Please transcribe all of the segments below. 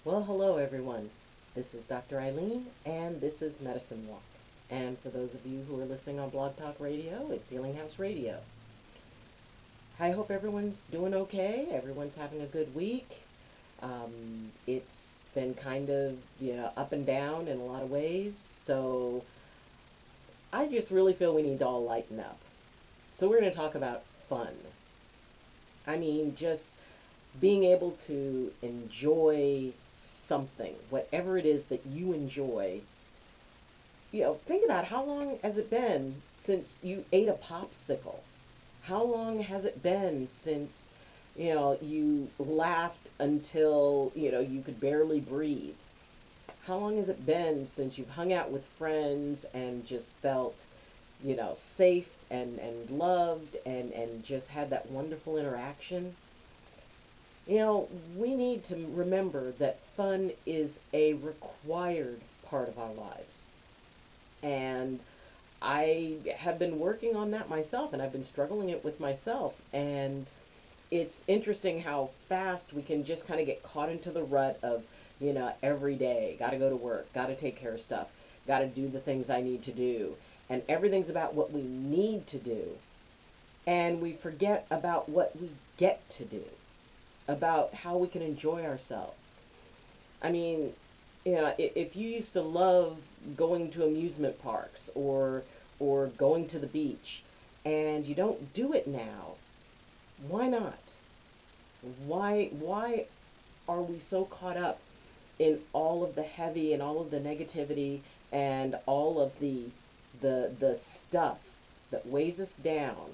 Well, hello everyone. This is Dr. Ayleen, and this is Medicine Walk. And for those of you who are listening on Blog Talk Radio, it's Healing House Radio. I hope everyone's doing okay. Everyone's having a good week. It's been kind of, up and down in a lot of ways. So I just really feel we need to all lighten up. So we're going to talk about fun. I mean, just being able to enjoy something, whatever it is that you enjoy. Think about how long has it been since you ate a popsicle? How long has it been since, you laughed until, you could barely breathe? How long has it been since you've hung out with friends and just felt, safe and loved and just had that wonderful interaction? We need to remember that fun is a required part of our lives. And I have been working on that myself, and I've been struggling it with myself. And it's interesting how fast we can just kind of get caught into the rut of, every day, got to go to work, got to take care of stuff, got to do the things I need to do. And everything's about what we need to do. And we forget about what we get to do, about how we can enjoy ourselves. I mean, if you used to love going to amusement parks or going to the beach, and you don't do it now, why not? Why are we so caught up in all of the heavy and all of the negativity and all of the stuff that weighs us down?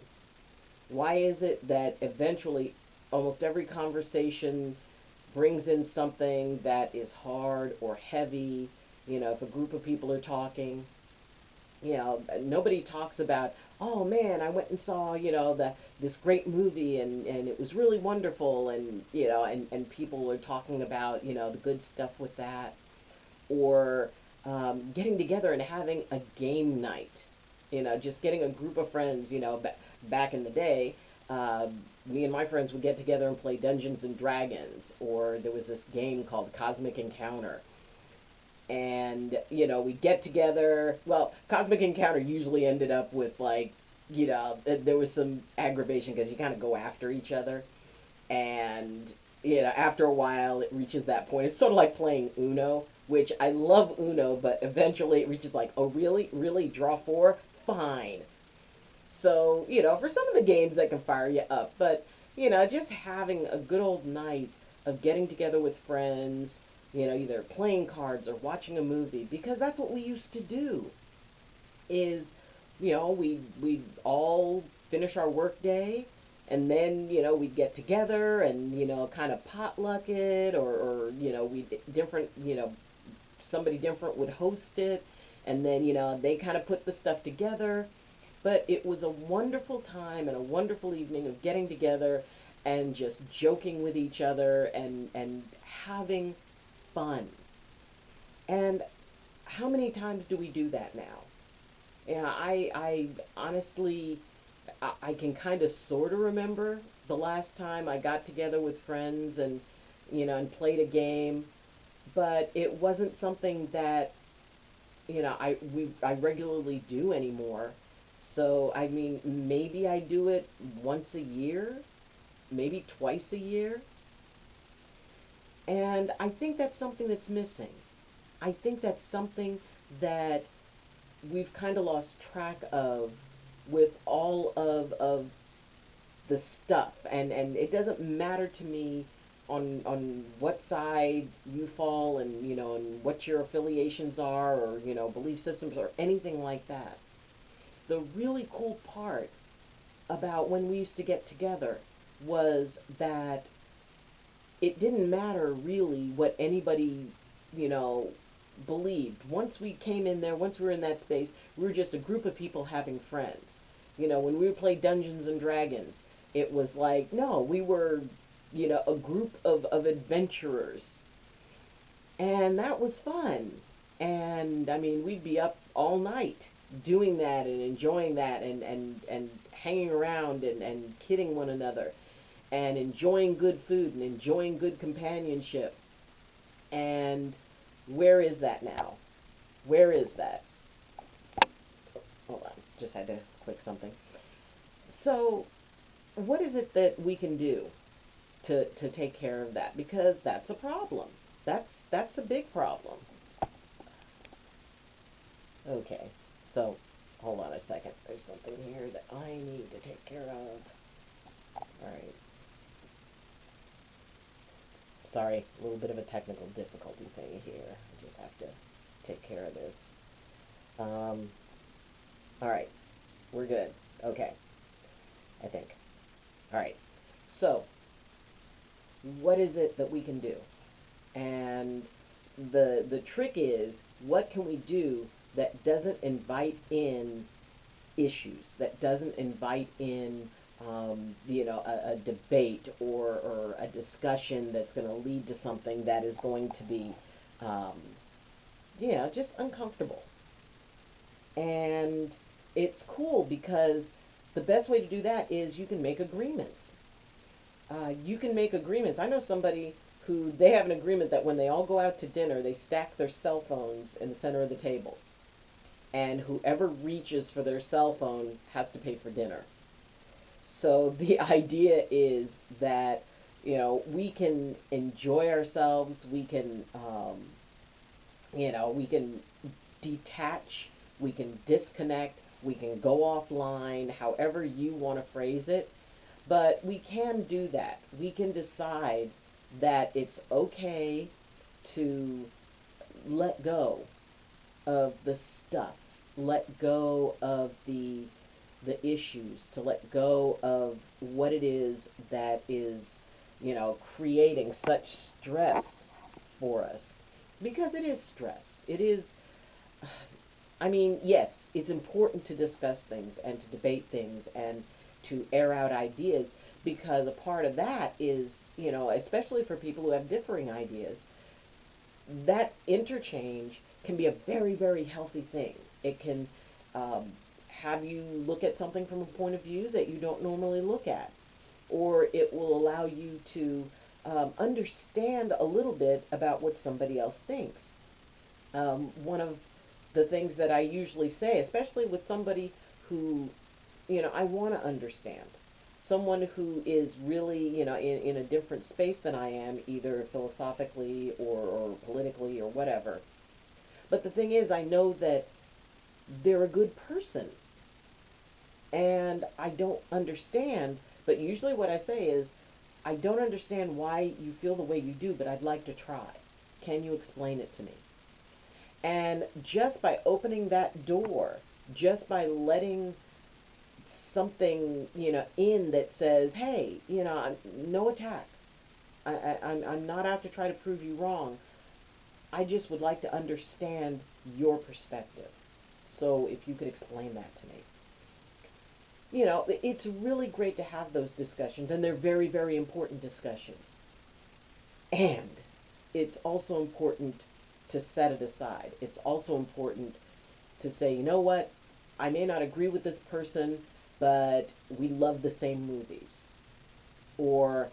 Why is it that eventually almost every conversation brings in something that is hard or heavy? If a group of people are talking, nobody talks about, oh man, I went and saw, this great movie and it was really wonderful, and, and people are talking about, the good stuff with that. Or getting together and having a game night, just getting a group of friends, back in the day. Me and my friends would get together and play Dungeons and Dragons, or there was this game called Cosmic Encounter. And, we'd get together. Well, Cosmic Encounter usually ended up with, there was some aggravation because you kind of go after each other. And, after a while it reaches that point. It's sort of like playing Uno, which I love Uno, but eventually it reaches like, oh, really? Really? Draw four? Fine. So, for some of the games that can fire you up, but, just having a good old night of getting together with friends, either playing cards or watching a movie, because that's what we used to do, is, we'd all finish our work day, and then, we'd get together and, kind of potluck it, or somebody different would host it, and then, they kind of put the stuff together. But it was a wonderful time and a wonderful evening of getting together and just joking with each other and having fun. And how many times do we do that now? I honestly, I can kind of sort of remember the last time I got together with friends and, and played a game, but it wasn't something that, I regularly do anymore. So, I mean, maybe I do it once a year, maybe twice a year. And I think that's something that's missing. I think that's something that we've kind of lost track of with all of the stuff. And it doesn't matter to me on what side you fall and, and what your affiliations are, or, belief systems or anything like that. The really cool part about when we used to get together was that it didn't matter really what anybody, believed. Once we came in there, once we were in that space, we were just a group of people having friends. When we would play Dungeons and Dragons, it was like, no, we were, a group of adventurers. And that was fun. And, I mean, we'd be up all night doing that and enjoying that and hanging around and kidding one another and enjoying good food and enjoying good companionship. And where is that now? Where is that? Hold on, just had to click something. So, what is it that we can do to take care of that? Because that's a problem. That's a big problem. Okay, so hold on a second. There's something here that I need to take care of. All right. Sorry, a little bit of a technical difficulty thing here. I just have to take care of this. All right, we're good. Okay, I think. All right. So, what is it that we can do? And the trick is, what can we do that doesn't invite in issues, that doesn't invite in a debate or a discussion that's going to lead to something that is going to be, um, just uncomfortable. And it's cool because the best way to do that is you can make agreements. You can make agreements. I know somebody who they have an agreement that when they all go out to dinner, they stack their cell phones in the center of the table. And whoever reaches for their cell phone has to pay for dinner. So the idea is that, we can enjoy ourselves, we can detach, we can disconnect, we can go offline, however you want to phrase it. But we can do that. We can decide that it's okay to let go of the stuff, let go of the issues, to let go of what it is that is, creating such stress for us. Because it is stress. It is, yes, it's important to discuss things and to debate things and to air out ideas, because a part of that is, especially for people who have differing ideas, that interchange can be a very, very healthy thing. It can have you look at something from a point of view that you don't normally look at, or it will allow you to understand a little bit about what somebody else thinks. One of the things that I usually say, especially with somebody who, I want to understand, someone who is really, in a different space than I am, either philosophically or politically or whatever. But the thing is, I know that they're a good person. And I don't understand, but usually what I say is, I don't understand why you feel the way you do, but I'd like to try. Can you explain it to me? And just by opening that door, just by letting something, in that says, hey, no attack. I'm not out to try to prove you wrong. I just would like to understand your perspective. So if you could explain that to me. It's really great to have those discussions, and they're very, very important discussions. And it's also important to set it aside. It's also important to say, you know what, I may not agree with this person, but we love the same movies. Or,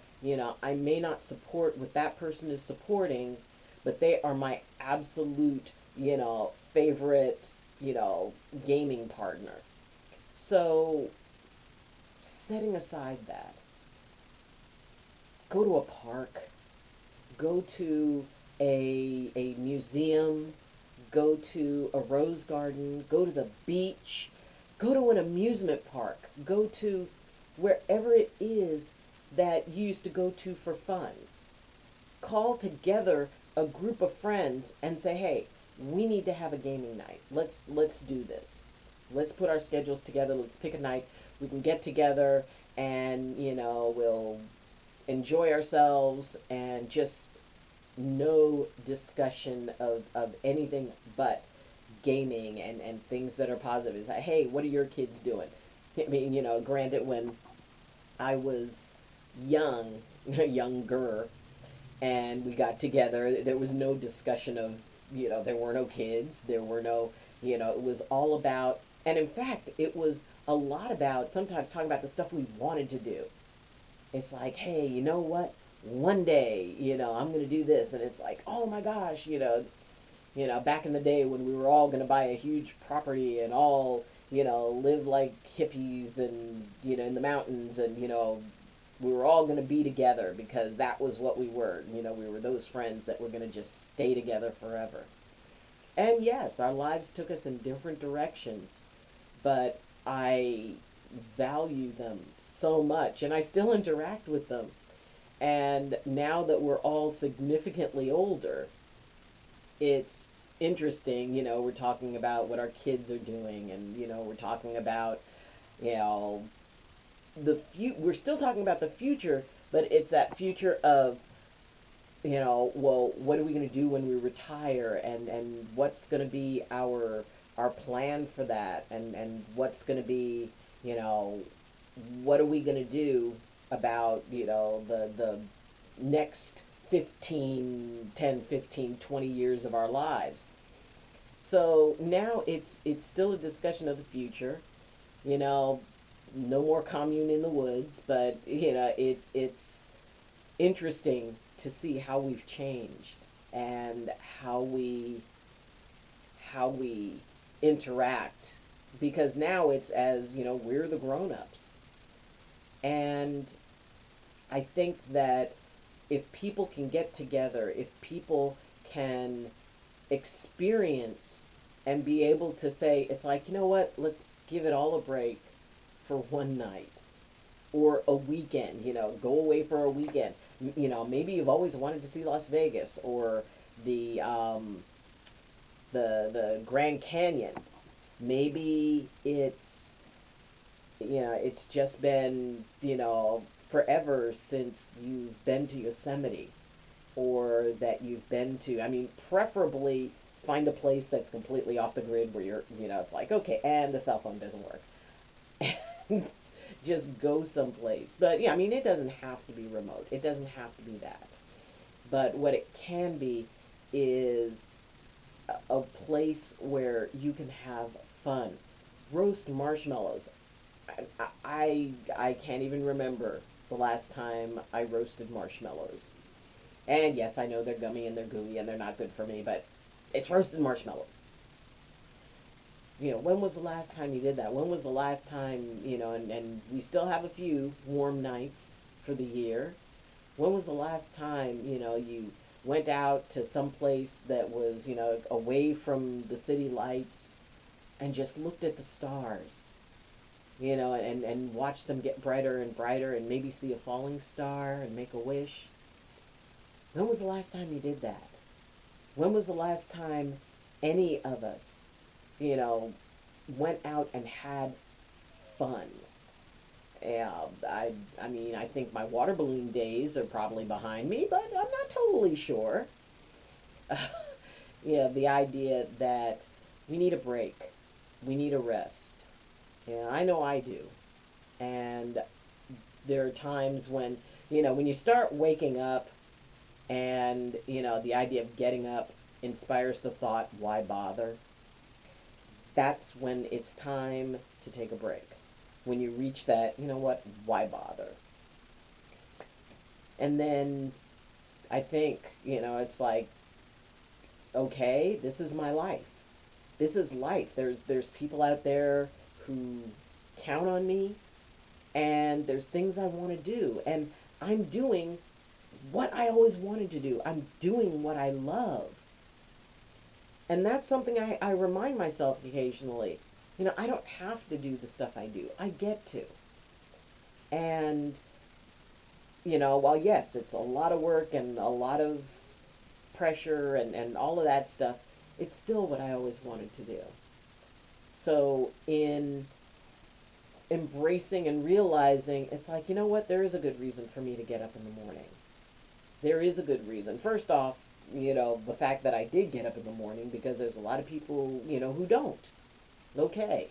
I may not support what that person is supporting, but they are my absolute, favorite, gaming partner. So, setting aside that, go to a park, go to a museum, go to a rose garden, go to the beach, go to an amusement park, go to wherever it is that you used to go to for fun. Call together a group of friends and say, hey, we need to have a gaming night. Let's do this. Let's put our schedules together. Let's pick a night. We can get together and, we'll enjoy ourselves, and just no discussion of anything but gaming and things that are positive. It's like, hey, what are your kids doing? I mean, granted, when I was young, younger, and we got together, there was no discussion of, there were no kids, there were no, it was all about, and in fact, it was a lot about sometimes talking about the stuff we wanted to do. It's like, hey, you know what? one day, I'm going to do this. And it's like, oh my gosh, back in the day when we were all going to buy a huge property and all, live like hippies and, in the mountains and, we were all going to be together because that was what we were. We were those friends that were going to just stay together forever. And yes, our lives took us in different directions, but I value them so much and I still interact with them. And now that we're all significantly older, it's interesting, we're talking about what our kids are doing and, we're talking about, you know, we're still talking about the future, but it's that future of, well, what are we going to do when we retire and what's going to be our plan for that and what's going to be, what are we going to do about, the next 10, 15, 20 years of our lives. So now it's still a discussion of the future. You know, no more commune in the woods, but it's interesting to see how we've changed and how we interact because now it's as, we're the grown-ups. And I think that if people can get together, if people can experience and be able to say, it's like, you know what, let's give it all a break for one night or a weekend, go away for a weekend. Maybe you've always wanted to see Las Vegas or the the Grand Canyon. Maybe it's just been, forever since you've been to Yosemite or that you've been to, I mean, preferably find a place that's completely off the grid where you're, it's like, okay, and the cell phone doesn't work. Just go someplace. But yeah, I mean, it doesn't have to be remote. It doesn't have to be that. But what it can be is a place where you can have fun. Roast marshmallows. I can't even remember the last time I roasted marshmallows. And yes, I know they're gummy and they're gooey and they're not good for me, but it's roasted marshmallows. When was the last time you did that? When was the last time, and we still have a few warm nights for the year. When was the last time, you went out to some place that was, away from the city lights and just looked at the stars, and watched them get brighter and brighter and maybe see a falling star and make a wish? When was the last time you did that? When was the last time any of us, you know, went out and had fun? I mean, I think my water balloon days are probably behind me, but I'm not totally sure. The idea that we need a break, we need a rest. I know I do. And there are times when, when you start waking up and, the idea of getting up inspires the thought, why bother? That's when it's time to take a break. When you reach that, what, why bother? And then I think, it's like, okay, this is my life. This is life. There's people out there who count on me, and there's things I want to do, and I'm doing what I always wanted to do. I'm doing what I love. And that's something I remind myself occasionally. I don't have to do the stuff I do. I get to. And, while yes, it's a lot of work and a lot of pressure and all of that stuff, it's still what I always wanted to do. So in embracing and realizing, it's like, what, there is a good reason for me to get up in the morning. There is a good reason. First off, the fact that I did get up in the morning, because there's a lot of people, who don't. Okay.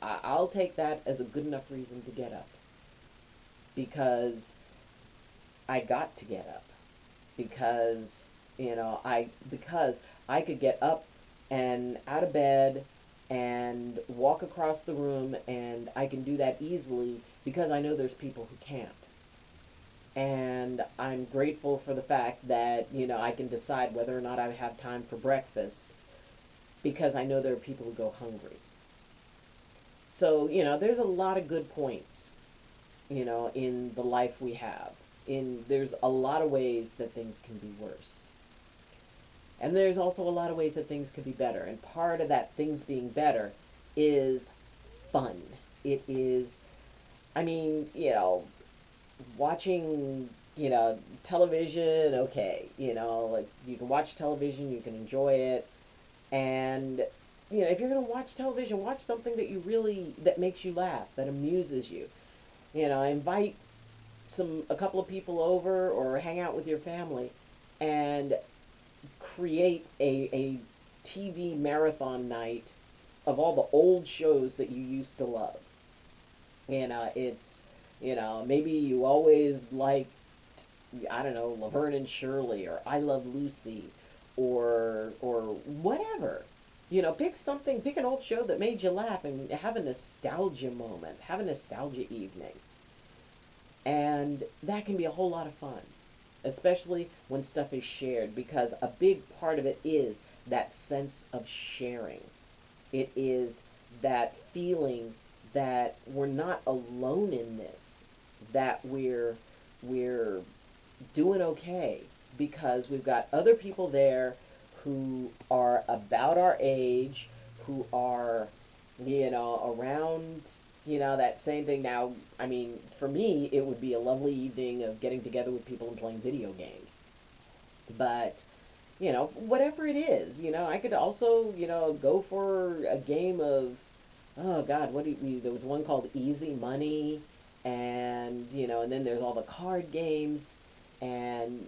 I'll take that as a good enough reason to get up. Because I got to get up. Because, because I could get up and out of bed and walk across the room, and I can do that easily because I know there's people who can't. And I'm grateful for the fact that, I can decide whether or not I have time for breakfast because I know there are people who go hungry. So, there's a lot of good points, in the life we have. There's a lot of ways that things can be worse. And there's also a lot of ways that things could be better. And part of that things being better is fun. It is, I mean, watching, television, okay, like you can watch television, you can enjoy it. And, if you're going to watch television, watch something that makes you laugh, that amuses you. Invite a couple of people over or hang out with your family and create a TV marathon night of all the old shows that you used to love. It's, maybe you always liked, I don't know, Laverne and Shirley or I Love Lucy or whatever. Pick an old show that made you laugh and have a nostalgia moment, have a nostalgia evening. And that can be a whole lot of fun, especially when stuff is shared, because a big part of it is that sense of sharing. It is that feeling that we're not alone in this, that we're doing okay because we've got other people there who are about our age, who are, around, that same thing. Now, I mean, for me, it would be a lovely evening of getting together with people and playing video games. But, whatever it is, I could also, go for a game of, oh God, there was one called Easy Money, and, and then there's all the card games, and,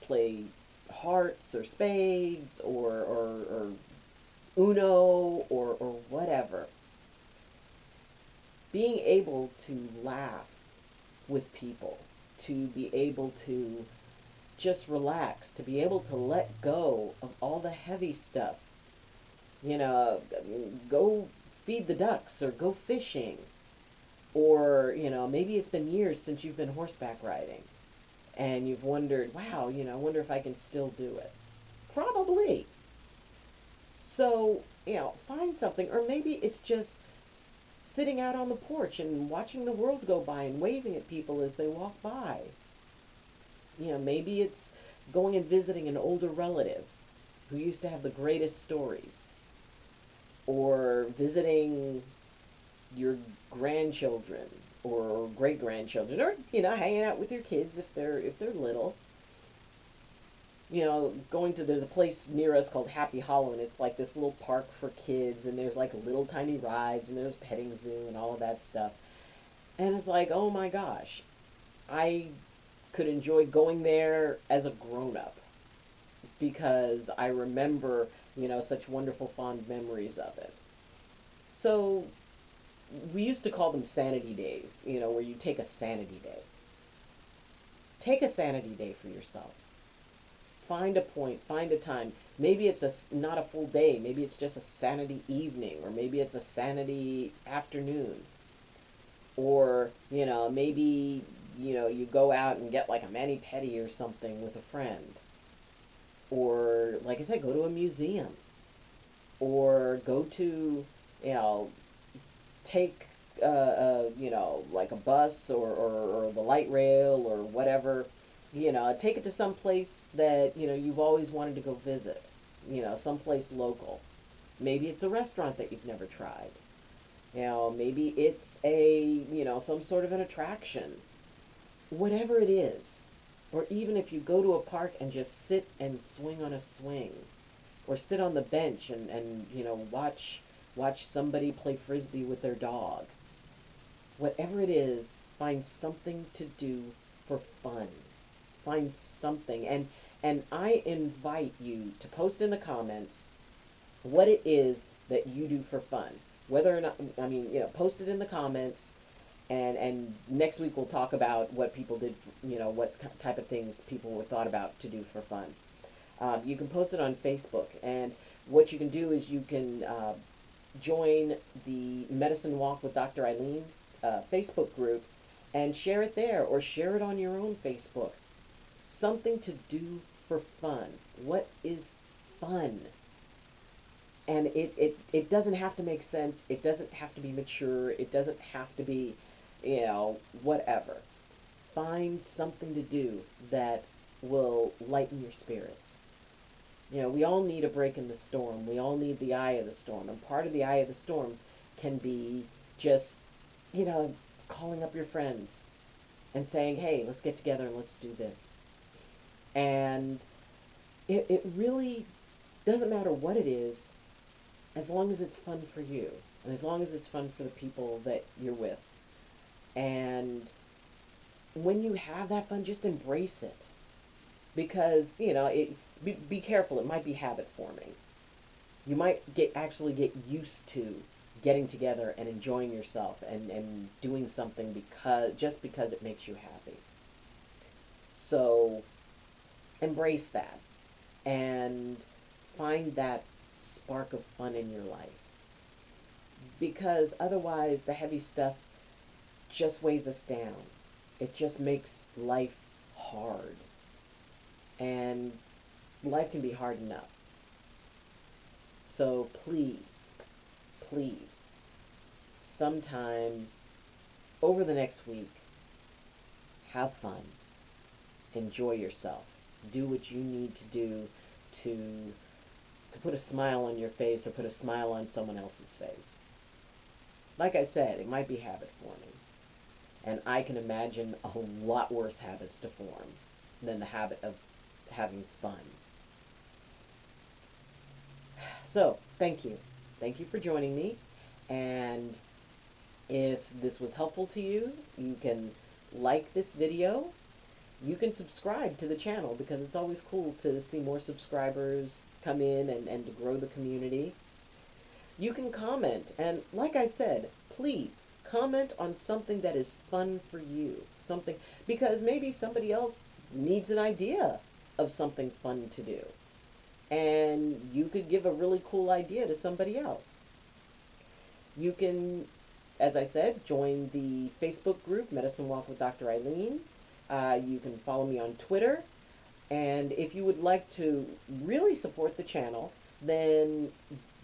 play hearts or spades or Uno or whatever. Being able to laugh with people, to be able to just relax, to be able to let go of all the heavy stuff. Go feed the ducks or go fishing. Or, maybe it's been years since you've been horseback riding. And you've wondered, wow, I wonder if I can still do it. Probably. So, find something. Or maybe it's just sitting out on the porch and watching the world go by and waving at people as they walk by. Maybe it's going and visiting an older relative who used to have the greatest stories. Or visiting your grandchildren or great grandchildren, or hanging out with your kids if they're little. There's a place near us called Happy Hollow, and it's like this little park for kids, and there's like little tiny rides, and there's petting zoo and all of that stuff. And it's like, oh my gosh, I could enjoy going there as a grown-up because I remember, such wonderful fond memories of it. So we used to call them sanity days, where you take a sanity day. Take a sanity day for yourself. Find a point, find a time. Maybe it's not a full day, maybe it's just a sanity evening, or maybe it's a sanity afternoon. Or, maybe, you go out and get like a mani-pedi or something with a friend. Or, like I said, go to a museum. Or go to, take, like a bus or the light rail or whatever, take it to some place that, you've always wanted to go visit, someplace local. Maybe it's a restaurant that you've never tried. Maybe it's some sort of an attraction. Whatever it is. Or even if you go to a park and just sit and swing on a swing. Or sit on the bench and watch somebody play frisbee with their dog. Whatever it is, find something to do for fun. Find something. And I invite you to post in the comments what it is that you do for fun. Whether or not, post it in the comments, and next week we'll talk about what people did, what type of things people were thought about to do for fun. You can post it on Facebook, and what you can do is you can join the Medicine Walk with Dr. Ayleen Facebook group, and share it there, or share it on your own Facebook. Something to do for fun. What is fun? And it doesn't have to make sense. It doesn't have to be mature. It doesn't have to be, whatever. Find something to do that will lighten your spirits. We all need a break in the storm. We all need the eye of the storm. And part of the eye of the storm can be just, calling up your friends and saying, hey, let's get together and let's do this. And it really doesn't matter what it is, as long as it's fun for you, and as long as it's fun for the people that you're with. And when you have that fun, just embrace it. Because, be careful, it might be habit forming. You might actually get used to getting together and enjoying yourself and doing something just because it makes you happy. So embrace that and find that spark of fun in your life. Because otherwise the heavy stuff just weighs us down. It just makes life hard. And life can be hard enough. So please, please, sometime over the next week, have fun. Enjoy yourself. Do what you need to do to put a smile on your face or put a smile on someone else's face. Like I said, it might be habit forming. And I can imagine a lot worse habits to form than the habit of having fun. So, thank you. Thank you for joining me. And if this was helpful to you, you can like this video. You can subscribe to the channel, because it's always cool to see more subscribers come in and to grow the community. You can comment, and like I said, please comment on something that is fun for you. Because maybe somebody else needs an idea of something fun to do. And you could give a really cool idea to somebody else. You can, as I said, join the Facebook group, Medicine Walk with Dr. Ayleen. You can follow me on Twitter. And if you would like to really support the channel, then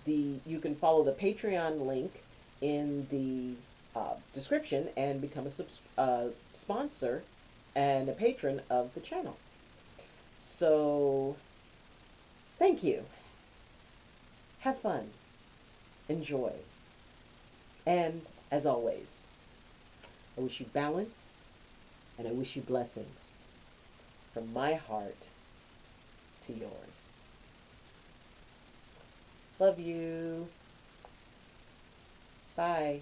you can follow the Patreon link in the description and become a sponsor and a patron of the channel. So, thank you. Have fun. Enjoy. And, as always, I wish you balance, and I wish you blessings from my heart to yours. Love you. Bye.